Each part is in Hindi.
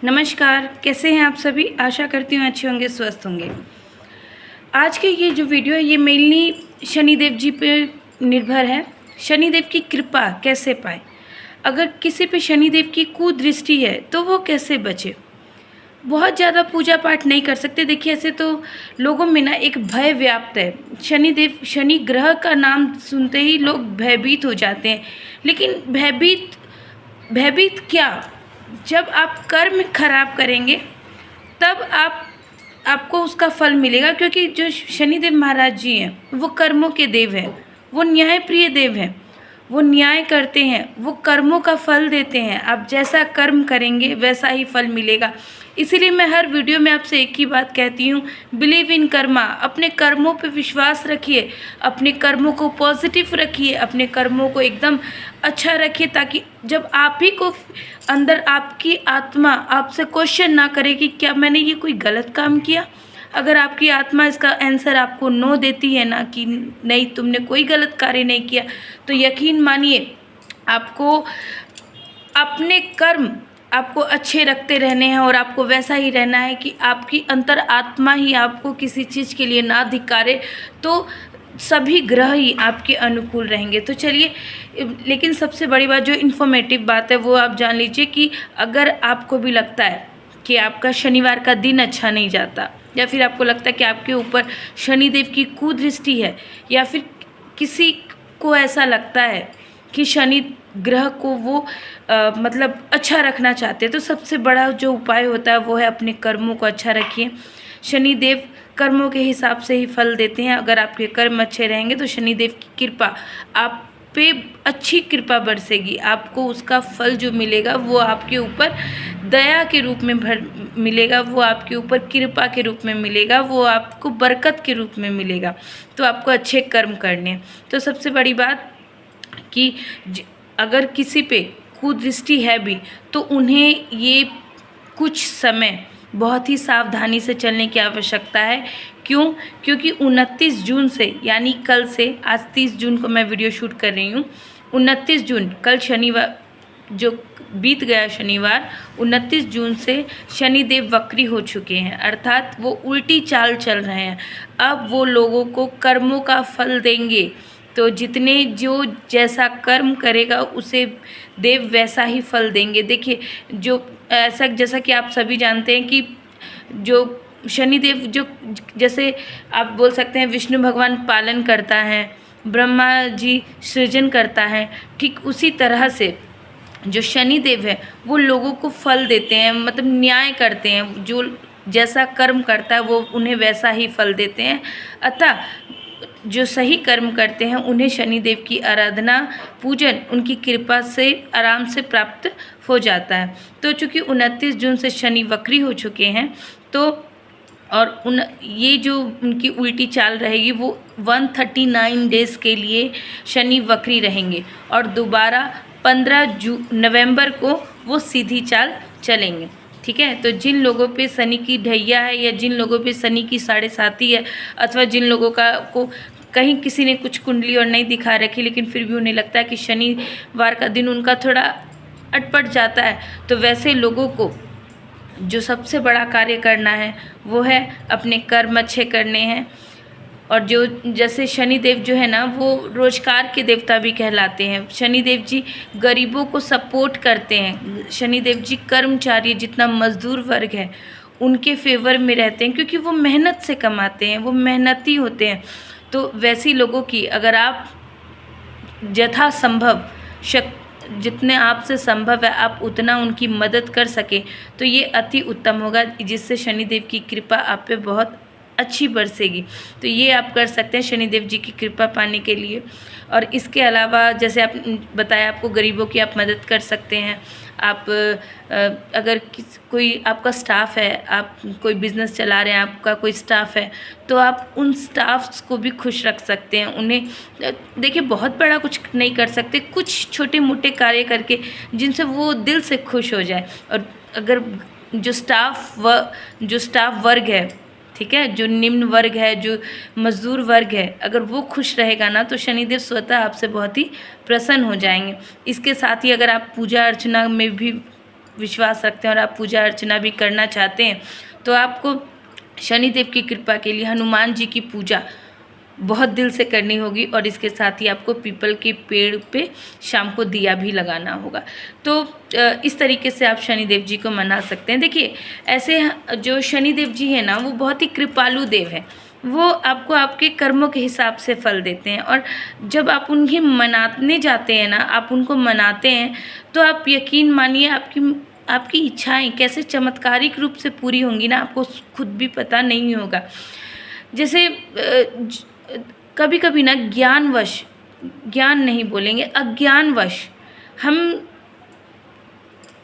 नमस्कार, कैसे हैं आप सभी? आशा करती हूँ अच्छे होंगे, स्वस्थ होंगे। आज के ये जो वीडियो है ये मेनली शनिदेव जी पे निर्भर है। शनिदेव की कृपा कैसे पाएँ? अगर किसी पे शनिदेव की कुदृष्टि है तो वो कैसे बचे? बहुत ज़्यादा पूजा पाठ नहीं कर सकते। देखिए, ऐसे तो लोगों में ना एक भय व्याप्त है। शनि ग्रह का नाम सुनते ही लोग भयभीत हो जाते हैं। लेकिन भयभीत भयभीत क्या? जब आप कर्म खराब करेंगे तब आपको उसका फल मिलेगा, क्योंकि जो शनिदेव महाराज जी हैं वो कर्मों के देव हैं। वो न्यायप्रिय देव हैं। वो न्याय करते हैं, वो कर्मों का फल देते हैं। आप जैसा कर्म करेंगे वैसा ही फल मिलेगा। इसीलिए मैं हर वीडियो में आपसे एक ही बात कहती हूँ, बिलीव इन कर्मा। अपने कर्मों पे विश्वास रखिए, अपने कर्मों को पॉजिटिव रखिए, अपने कर्मों को एकदम अच्छा रखिए, ताकि जब आप ही को अंदर आपकी आत्मा आपसे क्वेश्चन ना करे कि क्या मैंने ये कोई गलत काम किया। अगर आपकी आत्मा इसका आंसर आपको नो देती है ना, कि नहीं तुमने कोई गलत कार्य नहीं किया, तो यकीन मानिए आपको अपने कर्म आपको अच्छे रखते रहने हैं और आपको वैसा ही रहना है कि आपकी अंतर आत्मा ही आपको किसी चीज़ के लिए ना धिक्कारे, तो सभी ग्रह ही आपके अनुकूल रहेंगे। तो चलिए, लेकिन सबसे बड़ी बात जो इन्फॉर्मेटिव बात है वो आप जान लीजिए कि अगर आपको भी लगता है कि आपका शनिवार का दिन अच्छा नहीं जाता, या फिर आपको लगता है कि आपके ऊपर शनिदेव की कुदृष्टि है, या फिर किसी को ऐसा लगता है कि शनि ग्रह को वो मतलब अच्छा रखना चाहते हैं, तो सबसे बड़ा जो उपाय होता है वो है अपने कर्मों को अच्छा रखिए। शनिदेव कर्मों के हिसाब से ही फल देते हैं। अगर आपके कर्म अच्छे रहेंगे तो शनिदेव की कृपा आप पे अच्छी कृपा बरसेगी। आपको उसका फल जो मिलेगा वो आपके ऊपर दया के रूप में मिलेगा, वो आपके ऊपर कृपा के रूप में मिलेगा, वो आपको बरकत के रूप में मिलेगा। तो आपको अच्छे कर्म करने हैं। तो सबसे बड़ी बात कि अगर किसी पे कुदृष्टि है भी तो उन्हें ये कुछ समय बहुत ही सावधानी से चलने की आवश्यकता है। क्यों? क्योंकि 29 जून से, यानी कल से, आज 30 जून को मैं वीडियो शूट कर रही हूँ, 29 जून कल शनिवार जो बीत गया शनिवार, 29 जून से शनिदेव वक्री हो चुके हैं, अर्थात वो उल्टी चाल चल रहे हैं। अब वो लोगों को कर्मों का फल देंगे। तो जितने जो जैसा कर्म करेगा उसे देव वैसा ही फल देंगे। देखिए, जो ऐसा जैसा कि आप सभी जानते हैं कि जो शनिदेव जो जैसे आप बोल सकते हैं विष्णु भगवान पालन करता है, ब्रह्मा जी सृजन करता है, ठीक उसी तरह से जो शनिदेव है वो लोगों को फल देते हैं, मतलब न्याय करते हैं। जो जैसा कर्म करता है वो उन्हें वैसा ही फल देते हैं। अतः जो सही कर्म करते हैं उन्हें शनिदेव की आराधना, पूजन उनकी कृपा से आराम से प्राप्त हो जाता है। तो चूँकि 29 जून से शनि वक्री हो चुके हैं, तो और ये जो उनकी उल्टी चाल रहेगी वो 139 डेज़ के लिए शनि वक्री रहेंगे, और दोबारा 15 नवंबर को वो सीधी चाल चलेंगे। ठीक है, तो जिन लोगों पे शनि की ढैया है, या जिन लोगों पे शनि की 7.5 है, अथवा जिन लोगों को कहीं किसी ने कुछ कुंडली और नहीं दिखा रखी लेकिन फिर भी उन्हें लगता है कि शनिवार का दिन उनका थोड़ा अटपट जाता है, तो वैसे लोगों को जो सबसे बड़ा कार्य करना है वो है अपने कर्म अच्छे करने हैं। और जो जैसे शनिदेव जो है ना वो रोजगार के देवता भी कहलाते हैं। शनिदेव जी गरीबों को सपोर्ट करते हैं। शनिदेव जी कर्मचारी, जितना मजदूर वर्ग है उनके फेवर में रहते हैं, क्योंकि वो मेहनत से कमाते हैं, वो मेहनती होते हैं। तो वैसी लोगों की अगर आप यथासंभव जितने आपसे संभव है आप उतना उनकी मदद कर सकें तो ये अति उत्तम होगा, जिससे शनिदेव की कृपा आप पे बहुत अच्छी बरसेगी। तो ये आप कर सकते हैं शनिदेव जी की कृपा पाने के लिए। और इसके अलावा जैसे आप बताया, आपको गरीबों की आप मदद कर सकते हैं। आप अगर कोई आपका स्टाफ है, आप कोई बिज़नेस चला रहे हैं, आपका कोई स्टाफ है, तो आप उन स्टाफ्स को भी खुश रख सकते हैं। उन्हें देखिए, बहुत बड़ा कुछ नहीं कर सकते, कुछ छोटे मोटे कार्य करके जिनसे वो दिल से खुश हो जाए। और अगर जो स्टाफ वर्ग है, ठीक है, जो निम्न वर्ग है, जो मजदूर वर्ग है, अगर वो खुश रहेगा ना तो शनिदेव स्वतः आपसे बहुत ही प्रसन्न हो जाएंगे। इसके साथ ही अगर आप पूजा अर्चना में भी विश्वास रखते हैं और आप पूजा अर्चना भी करना चाहते हैं तो आपको शनिदेव की कृपा के लिए हनुमान जी की पूजा बहुत दिल से करनी होगी और इसके साथ ही आपको पीपल के पेड़ पे शाम को दिया भी लगाना होगा। तो इस तरीके से आप शनिदेव जी को मना सकते हैं। देखिए ऐसे जो शनिदेव जी हैं ना वो बहुत ही कृपालु देव हैं, वो आपको आपके कर्मों के हिसाब से फल देते हैं और जब आप उन्हें मनाने जाते हैं ना, आप उनको मनाते हैं तो आप यकीन मानिए आपकी इच्छाएं कैसे चमत्कारिक रूप से पूरी होंगी ना, आपको खुद भी पता नहीं होगा। जैसे कभी कभी ना ज्ञान नहीं बोलेंगे, अज्ञानवश हम,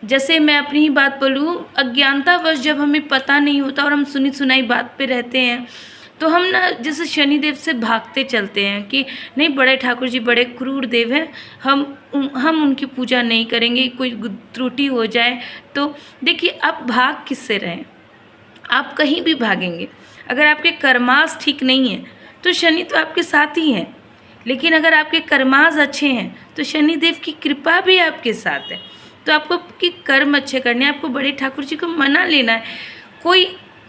जैसे मैं अपनी ही बात बोलूँ, अज्ञानतावश जब हमें पता नहीं होता और हम सुनी सुनाई बात पे रहते हैं तो हम ना जैसे शनिदेव से भागते चलते हैं कि नहीं बड़े ठाकुर जी बड़े क्रूर देव हैं, हम उनकी पूजा नहीं करेंगे, कोई त्रुटि हो जाए तो। देखिए आप भाग किससे रहें, आप कहीं भी भागेंगे, अगर आपके कर्मास ठीक नहीं है तो शनि तो आपके साथ ही हैं, लेकिन अगर आपके कर्मास अच्छे हैं तो शनिदेव की कृपा भी आपके साथ है। तो आपको कि कर्म अच्छे करने हैं, आपको बड़े ठाकुर जी को मना लेना है।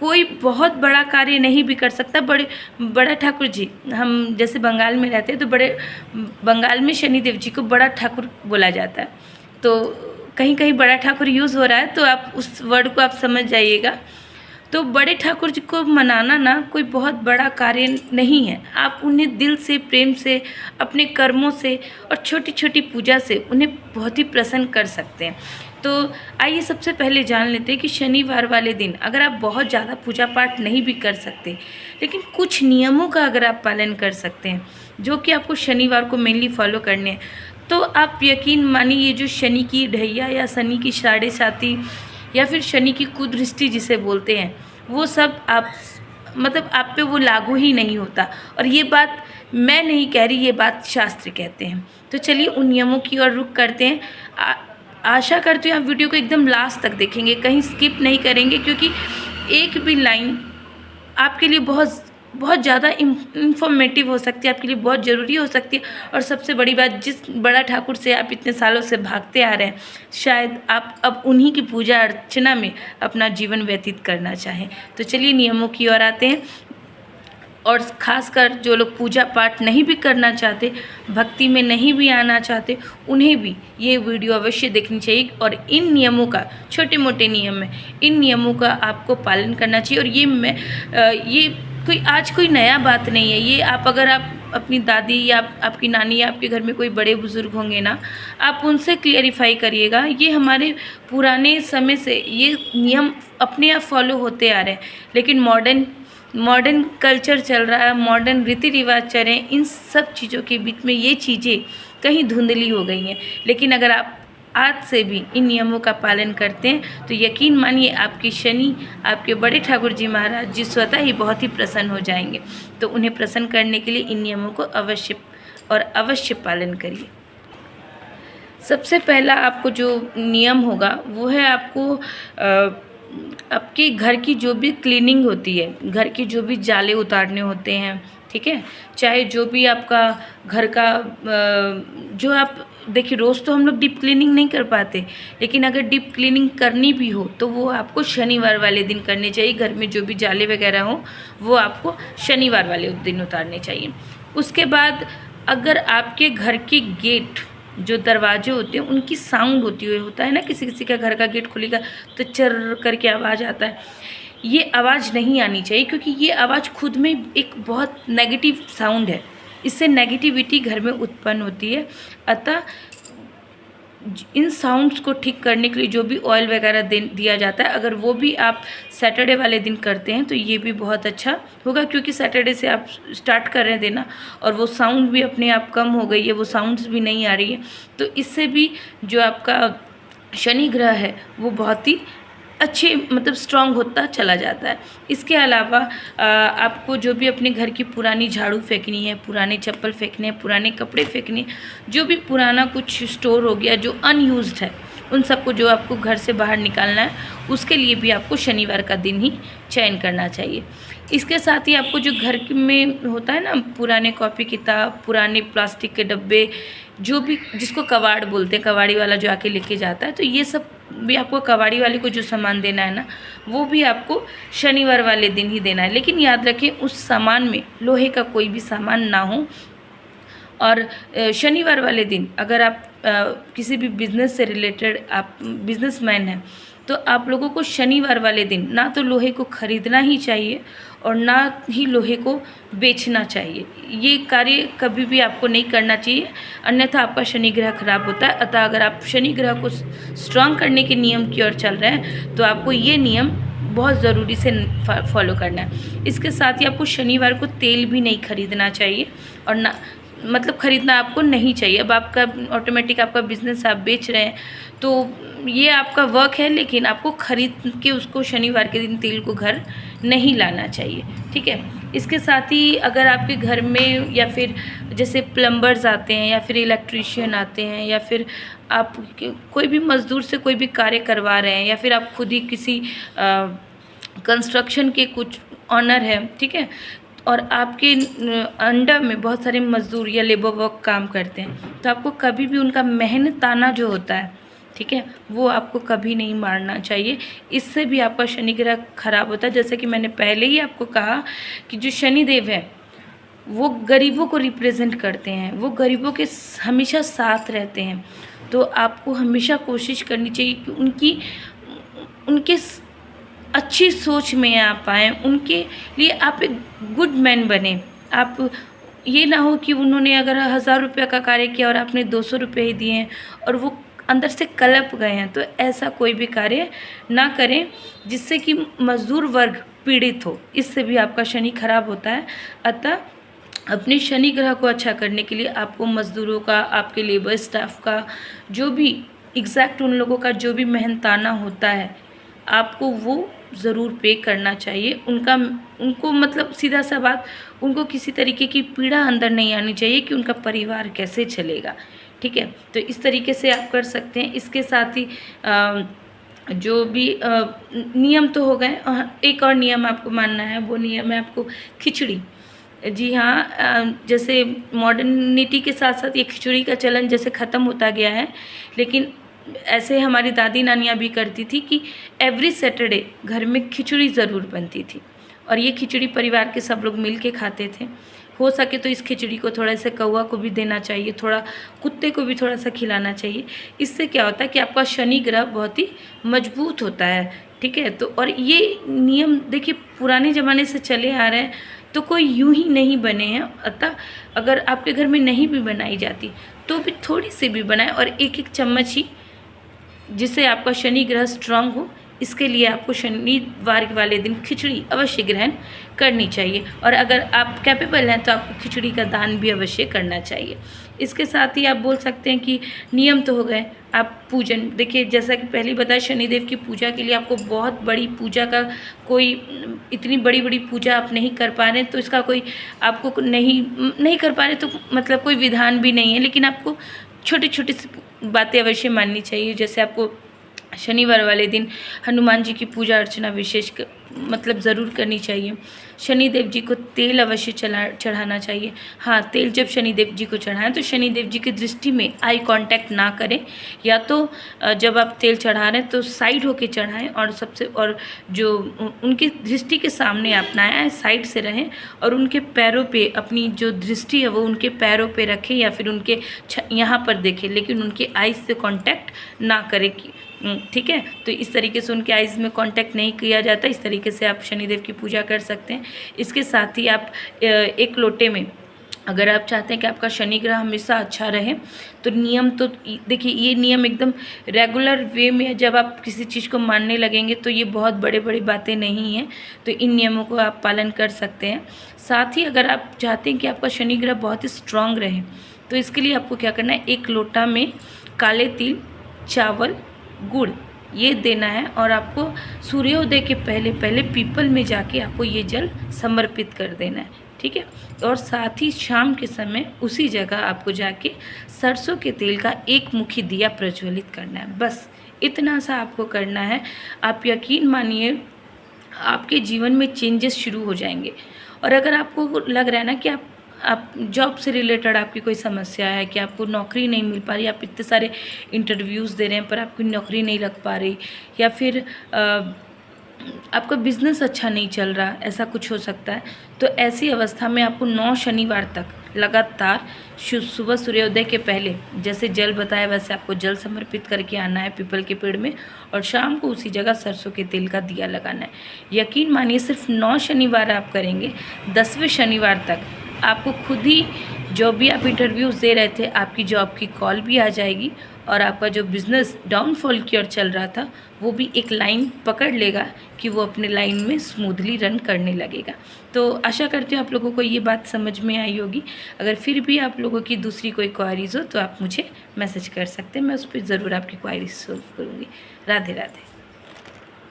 कोई बहुत बड़ा कार्य नहीं भी कर सकता। बड़ा ठाकुर जी, हम जैसे बंगाल में रहते हैं तो बंगाल में शनिदेव जी को बड़ा ठाकुर बोला जाता है, तो कहीं कहीं बड़ा ठाकुर यूज़ हो रहा है तो आप उस वर्ड को आप समझ जाइएगा। तो बड़े ठाकुर जी को मनाना ना कोई बहुत बड़ा कार्य नहीं है, आप उन्हें दिल से, प्रेम से, अपने कर्मों से और छोटी छोटी पूजा से उन्हें बहुत ही प्रसन्न कर सकते हैं। तो आइए सबसे पहले जान लेते हैं कि शनिवार वाले दिन अगर आप बहुत ज़्यादा पूजा पाठ नहीं भी कर सकते, लेकिन कुछ नियमों का अगर आप पालन कर सकते हैं जो कि आपको शनिवार को मेनली फॉलो करने हैं, तो आप यकीन मानिए ये जो शनि की ढैया या शनि की साढ़े साती या फिर शनि की कुदृष्टि जिसे बोलते हैं, वो सब आप पे वो लागू ही नहीं होता। और ये बात मैं नहीं कह रही, ये बात शास्त्र कहते हैं। तो चलिए उन नियमों की ओर रुख करते हैं। आशा करती हूँ आप वीडियो को एकदम लास्ट तक देखेंगे, कहीं स्किप नहीं करेंगे, क्योंकि एक भी लाइन आपके लिए बहुत ज़्यादा इंफॉर्मेटिव हो सकती है, आपके लिए बहुत ज़रूरी हो सकती है। और सबसे बड़ी बात, जिस बड़ा ठाकुर से आप इतने सालों से भागते आ रहे हैं, शायद आप अब उन्हीं की पूजा अर्चना में अपना जीवन व्यतीत करना चाहें। तो चलिए नियमों की ओर आते हैं। और ख़ासकर जो लोग पूजा पाठ नहीं भी करना चाहते, भक्ति में नहीं भी आना चाहते, उन्हें भी ये वीडियो अवश्य देखनी चाहिए। और इन नियमों का, छोटे मोटे नियम है, इन नियमों का आपको पालन करना चाहिए। और ये कोई नया बात नहीं है। ये अगर आप अपनी दादी या आपकी नानी या आपके घर में कोई बड़े बुज़ुर्ग होंगे ना, आप उनसे क्लियरिफाई करिएगा। ये हमारे पुराने समय से ये नियम अपने आप फॉलो होते आ रहे हैं, लेकिन मॉडर्न कल्चर चल रहा है, मॉडर्न रीति रिवाज चल रहे हैं, इन सब चीज़ों के बीच में ये चीज़ें कहीं धुंधली हो गई हैं। लेकिन अगर आप आज से भी इन नियमों का पालन करते हैं तो यकीन मानिए आपकी शनि, आपके बड़े ठाकुर जी महाराज जी स्वतः ही बहुत ही प्रसन्न हो जाएंगे। तो उन्हें प्रसन्न करने के लिए इन नियमों को अवश्य पालन करिए। सबसे पहला आपको जो नियम होगा वो है आपको आपके घर की जो भी क्लीनिंग होती है, घर की जो भी जाले उतारने होते हैं, ठीक है, चाहे जो भी आपका घर का जो आप देखिए, रोज़ तो हम लोग डीप क्लीनिंग नहीं कर पाते, लेकिन अगर डीप क्लीनिंग करनी भी हो तो वो आपको शनिवार वाले दिन करनी चाहिए। घर में जो भी जाले वगैरह हो वो आपको शनिवार वाले दिन उतारने चाहिए। उसके बाद अगर आपके घर के गेट, जो दरवाजे होते हैं, उनकी साउंड होता है ना, किसी का घर का गेट खुलेगा तो चर करके आवाज़ आता है, ये आवाज़ नहीं आनी चाहिए, क्योंकि ये आवाज़ खुद में एक बहुत नेगेटिव साउंड है, इससे नेगेटिविटी घर में उत्पन्न होती है। अतः इन साउंड्स को ठीक करने के लिए जो भी ऑयल वगैरह दिया जाता है, अगर वो भी आप सैटरडे वाले दिन करते हैं तो ये भी बहुत अच्छा होगा, क्योंकि सैटरडे से आप स्टार्ट कर रहे हैं देना और वो साउंड भी अपने आप कम हो गई है, वो साउंड्स भी नहीं आ रही है। तो इससे भी जो आपका शनि ग्रह है वो बहुत ही अच्छे स्ट्रॉन्ग होता चला जाता है। इसके अलावा आपको जो भी अपने घर की पुरानी झाड़ू फेंकनी है, पुराने चप्पल फेंकने हैं, पुराने कपड़े फेंकने हैं, जो भी पुराना कुछ स्टोर हो गया जो अनयूज्ड है, उन सबको जो आपको घर से बाहर निकालना है, उसके लिए भी आपको शनिवार का दिन ही चयन करना चाहिए। इसके साथ ही आपको जो घर में होता है ना, पुराने कॉपी किताब, पुराने प्लास्टिक के डब्बे, जो भी जिसको कबाड़ बोलते हैं, कबाड़ी वाला जो आके लेके जाता है, तो ये सब भी आपको कबाड़ी वाले को जो सामान देना है ना, वो भी आपको शनिवार वाले दिन ही देना है। लेकिन याद रखें उस सामान में लोहे का कोई भी सामान ना हो। और शनिवार वाले दिन अगर आप किसी भी बिज़नेस से रिलेटेड आप बिजनेसमैन हैं, तो आप लोगों को शनिवार वाले दिन ना तो लोहे को ख़रीदना ही चाहिए और ना ही लोहे को बेचना चाहिए। ये कार्य कभी भी आपको नहीं करना चाहिए, अन्यथा आपका शनि ग्रह खराब होता है। अतः अगर आप शनि ग्रह को स्ट्रांग करने के नियम की ओर चल रहे हैं, तो आपको ये नियम बहुत ज़रूरी से फॉलो करना है। इसके साथ ही आपको शनिवार को तेल भी नहीं खरीदना चाहिए, और ना मतलब ख़रीदना आपको नहीं चाहिए। अब आपका ऑटोमेटिक आपका बिज़नेस आप बेच रहे हैं, तो ये आपका वर्क है, लेकिन आपको ख़रीद के उसको शनिवार के दिन तेल को घर नहीं लाना चाहिए, ठीक है। इसके साथ ही अगर आपके घर में या फिर जैसे प्लम्बर्स आते हैं या फिर इलेक्ट्रीशियन आते हैं, या फिर आप कोई भी मज़दूर से कोई भी कार्य करवा रहे हैं, या फिर आप खुद ही किसी कंस्ट्रक्शन के कुछ ऑनर हैं, ठीक है, और आपके अंडर में बहुत सारे मज़दूर या लेबर वर्क काम करते हैं, तो आपको कभी भी उनका मेहनताना जो होता है, ठीक है, वो आपको कभी नहीं मारना चाहिए। इससे भी आपका शनि ग्रह खराब होता है। जैसे कि मैंने पहले ही आपको कहा कि जो शनिदेव है वो गरीबों को रिप्रेजेंट करते हैं, वो गरीबों के हमेशा साथ रहते हैं। तो आपको हमेशा कोशिश करनी चाहिए कि उनके अच्छी सोच में आप आएँ, उनके लिए आप एक गुड मैन बने। आप ये ना हो कि उन्होंने अगर 1000 रुपये का कार्य किया और आपने 200 रुपये ही दिए हैं और वो अंदर से कलप गए हैं, तो ऐसा कोई भी कार्य ना करें जिससे कि मज़दूर वर्ग पीड़ित हो। इससे भी आपका शनि खराब होता है। अतः अपने शनि ग्रह को अच्छा करने के लिए आपको मज़दूरों का, आपके लेबर स्टाफ का, जो भी एग्जैक्ट उन लोगों का जो भी मेहनताना होता है, आपको वो ज़रूर पे करना चाहिए। उनको मतलब सीधा सा बात, उनको किसी तरीके की पीड़ा अंदर नहीं आनी चाहिए कि उनका परिवार कैसे चलेगा, ठीक है। तो इस तरीके से आप कर सकते हैं। इसके साथ ही जो भी नियम तो हो गए, एक और नियम आपको मानना है, वो नियम है आपको खिचड़ी। जी हाँ, जैसे मॉडर्निटी के साथ साथ ये खिचड़ी का चलन जैसे ख़त्म होता गया है, लेकिन ऐसे हमारी दादी नानियाँ भी करती थी कि एवरी सैटरडे घर में खिचड़ी ज़रूर बनती थी, और ये खिचड़ी परिवार के सब लोग मिल के खाते थे। हो सके तो इस खिचड़ी को थोड़ा सा कौवा को भी देना चाहिए, थोड़ा कुत्ते को भी थोड़ा सा खिलाना चाहिए। इससे क्या होता है कि आपका शनि ग्रह बहुत ही मजबूत होता है, ठीक है। तो और ये नियम देखिए पुराने ज़माने से चले आ रहे हैं, तो कोई यूं ही नहीं बने हैं। अतः अगर आपके घर में नहीं भी बनाई जाती तो भी थोड़ी सी भी बनाएं, और एक एक चम्मच ही, जिससे आपका शनि ग्रह स्ट्रांग हो। इसके लिए आपको शनिवार वाले दिन खिचड़ी अवश्य ग्रहण करनी चाहिए, और अगर आप कैपेबल हैं तो आपको खिचड़ी का दान भी अवश्य करना चाहिए। इसके साथ ही आप बोल सकते हैं कि नियम तो हो गए। आप पूजन, देखिए जैसा कि पहले बताया, शनिदेव की पूजा के लिए आपको बहुत बड़ी पूजा का कोई इतनी बड़ी बड़ी पूजा आप नहीं कर पा रहे, तो इसका कोई आपको नहीं कर पा रहे तो मतलब कोई विधान भी नहीं है, लेकिन आपको छोटी छोटी बातें अवश्य माननी चाहिए। जैसे आपको शनिवार वाले दिन हनुमान जी की पूजा अर्चना विशेष मतलब ज़रूर करनी चाहिए। शनिदेव जी को तेल अवश्य चढ़ाना चाहिए। हाँ, तेल जब शनिदेव जी को चढ़ाएं तो शनिदेव जी की दृष्टि में आई कांटेक्ट ना करें, या तो जब आप तेल चढ़ा रहे हैं तो साइड होके चढ़ाएं, और जो उनकी दृष्टि के सामने आप ना आए, साइड से रहें, और उनके पैरों पे अपनी जो दृष्टि है वो उनके पैरों पे रखें, या फिर उनके यहाँ पर देखें, लेकिन उनके आइज़ से कांटेक्ट ना करें, ठीक है। तो इस तरीके से उनके आइज़ में कांटेक्ट नहीं किया जाता। इस तरीके से आप शनिदेव की पूजा कर सकते हैं। इसके साथ ही आप एक लोटे में, अगर आप चाहते हैं कि आपका शनि ग्रह हमेशा अच्छा रहे, तो नियम तो देखिए, ये नियम एकदम रेगुलर वे में जब आप किसी चीज़ को मानने लगेंगे तो ये बहुत बड़ी बातें नहीं हैं। तो इन नियमों को आप पालन कर सकते हैं। साथ ही अगर आप चाहते हैं कि आपका शनि ग्रह बहुत ही स्ट्रांग रहे, तो इसके लिए आपको क्या करना है, एक लोटा में काले तिल, चावल, गुड़ ये देना है, और आपको सूर्योदय के पहले पीपल में जाके आपको ये जल समर्पित कर देना है, ठीक है। और साथ ही शाम के समय उसी जगह आपको जाके सरसों के तेल का एक मुखी दिया प्रज्वलित करना है। बस इतना सा आपको करना है। आप यकीन मानिए आपके जीवन में चेंजेस शुरू हो जाएंगे। और अगर आपको लग रहा है ना कि आप जॉब से रिलेटेड आपकी कोई समस्या है कि आपको नौकरी नहीं मिल पा रही, आप इतने सारे इंटरव्यूज़ दे रहे हैं पर आपकी नौकरी नहीं लग पा रही, या फिर आपका बिज़नेस अच्छा नहीं चल रहा, ऐसा कुछ हो सकता है। तो ऐसी अवस्था में आपको 9 शनिवार तक लगातार सुबह सूर्योदय के पहले जैसे जल बताया वैसे आपको जल समर्पित करके आना है पीपल के पेड़ में, और शाम को उसी जगह सरसों के तेल का दिया लगाना है। यकीन मानिए सिर्फ 9 शनिवार आप करेंगे, 10वें शनिवार तक आपको खुद ही जो भी आप इंटरव्यूज़ दे रहे थे आपकी जॉब की कॉल भी आ जाएगी, और आपका जो बिज़नेस डाउनफॉल की ओर चल रहा था वो भी एक लाइन पकड़ लेगा कि वो अपने लाइन में स्मूथली रन करने लगेगा। तो आशा करती हूँ आप लोगों को ये बात समझ में आई होगी। अगर फिर भी आप लोगों की दूसरी कोई क्वारीज़ हो तो आप मुझे मैसेज कर सकते हैं, मैं उस पर ज़रूर आपकी क्वारीज सॉल्व करूँगी। राधे राधे।